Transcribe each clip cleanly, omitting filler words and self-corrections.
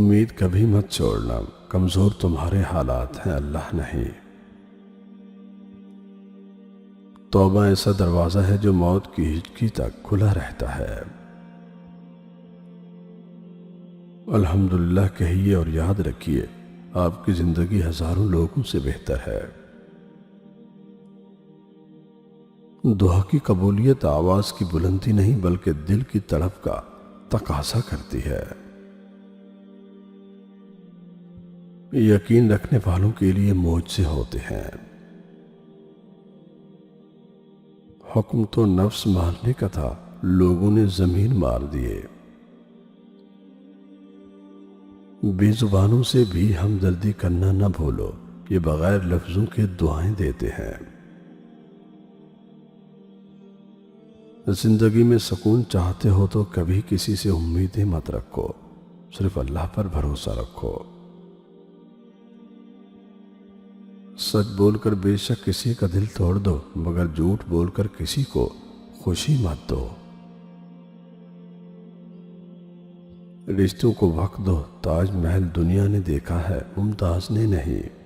امید کبھی مت چھوڑنا، کمزور تمہارے حالات ہیں، اللہ نہیں۔ توبہ ایسا دروازہ ہے جو موت کی ہچکی تک کھلا رہتا ہے۔ الحمدللہ کہیے اور یاد رکھیے، آپ کی زندگی ہزاروں لوگوں سے بہتر ہے۔ دعا کی قبولیت آواز کی بلندی نہیں بلکہ دل کی تڑپ کا تقاضا کرتی ہے۔ یقین رکھنے والوں کے لیے معجزے ہوتے ہیں۔ حکم تو نفس مارنے کا تھا، لوگوں نے زمین مار دیے۔ بے زبانوں سے بھی ہمدردی کرنا نہ بھولو، یہ بغیر لفظوں کے دعائیں دیتے ہیں۔ زندگی میں سکون چاہتے ہو تو کبھی کسی سے امیدیں مت رکھو، صرف اللہ پر بھروسہ رکھو۔ سچ بول کر بے شک کسی کا دل توڑ دو، مگر جھوٹ بول کر کسی کو خوشی مت دو۔ رشتوں کو وقت دو، تاج محل دنیا نے دیکھا ہے، ممتاز نے نہیں۔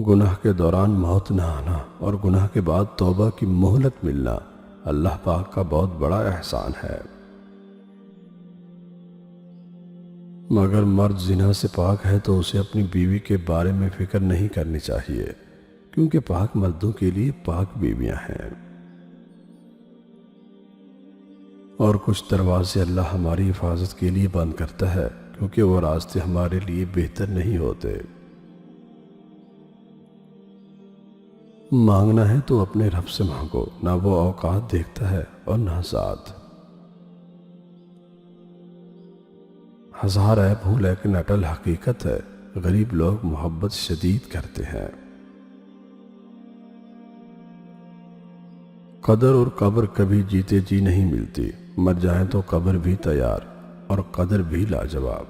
گناہ کے دوران موت نہ آنا اور گناہ کے بعد توبہ کی مہلت ملنا اللہ پاک کا بہت بڑا احسان ہے۔ مگر مرد زنا سے پاک ہے تو اسے اپنی بیوی کے بارے میں فکر نہیں کرنی چاہیے، کیونکہ پاک مردوں کے لیے پاک بیویاں ہیں۔ اور کچھ دروازے اللہ ہماری حفاظت کے لیے بند کرتا ہے، کیونکہ وہ راستے ہمارے لیے بہتر نہیں ہوتے۔ مانگنا ہے تو اپنے رب سے مانگو، نہ وہ اوقات دیکھتا ہے اور نہ ذات۔ ہزار عیب ہوں لیکن اٹل حقیقت ہے، غریب لوگ محبت شدید کرتے ہیں۔ قدر اور قبر کبھی جیتے جی نہیں ملتی، مر جائیں تو قبر بھی تیار اور قدر بھی لاجواب۔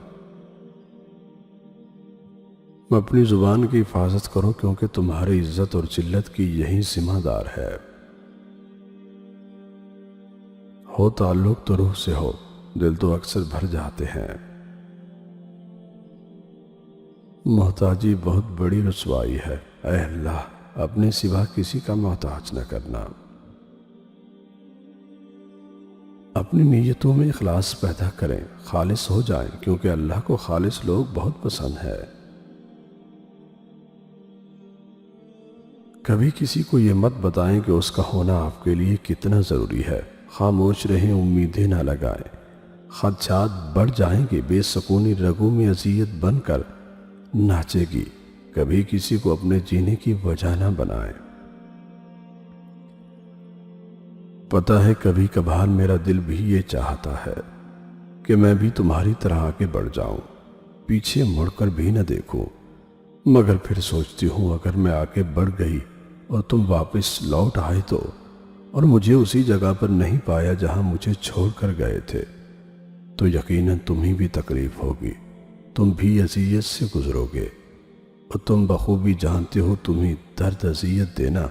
اپنی زبان کی حفاظت کرو، کیونکہ تمہاری عزت اور ذلت کی یہی ذمہ دار ہے۔ ہو تعلق تو روح سے ہو، دل تو اکثر بھر جاتے ہیں۔ محتاجی بہت بڑی رسوائی ہے، اے اللہ اپنے سوا کسی کا محتاج نہ کرنا۔ اپنی نیتوں میں اخلاص پیدا کریں، خالص ہو جائیں، کیونکہ اللہ کو خالص لوگ بہت پسند ہے۔ کبھی کسی کو یہ مت بتائیں کہ اس کا ہونا آپ کے لیے کتنا ضروری ہے۔ خاموش رہیں، امیدیں نہ لگائیں، خدشات بڑھ جائیں گے، بے سکونی رگوں میں اذیت بن کر ناچے گی۔ کبھی کسی کو اپنے جینے کی وجہ نہ بنائیں۔ پتہ ہے کبھی کبھار میرا دل بھی یہ چاہتا ہے کہ میں بھی تمہاری طرح آگے بڑھ جاؤں، پیچھے مڑ کر بھی نہ دیکھوں، مگر پھر سوچتی ہوں اگر میں آگے بڑھ گئی اور تم واپس لوٹ آئے تو، اور مجھے اسی جگہ پر نہیں پایا جہاں مجھے چھوڑ کر گئے تھے، تو یقیناً تمہیں بھی تکلیف ہوگی، تم بھی اذیت سے گزرو گے، اور تم بخوبی جانتے ہو تمہیں درد اذیت دینا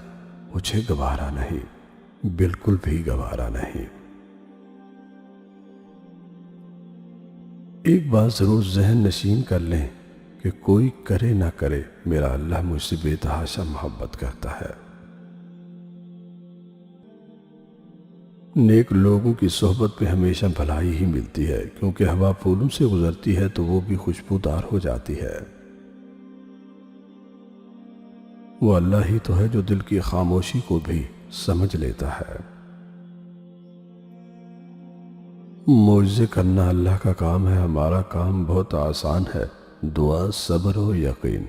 مجھے گوارا نہیں، بالکل بھی گوارا نہیں۔ ایک بات ضرور ذہن نشین کر لیں کہ کوئی کرے نہ کرے، میرا اللہ مجھ سے بے تحاشا محبت کرتا ہے۔ نیک لوگوں کی صحبت میں ہمیشہ بھلائی ہی ملتی ہے، کیونکہ ہوا پھولوں سے گزرتی ہے تو وہ بھی خوشبودار ہو جاتی ہے۔ وہ اللہ ہی تو ہے جو دل کی خاموشی کو بھی سمجھ لیتا ہے۔ معجزے کرنا اللہ کا کام ہے، ہمارا کام بہت آسان ہے، دعا، صبر و یقین۔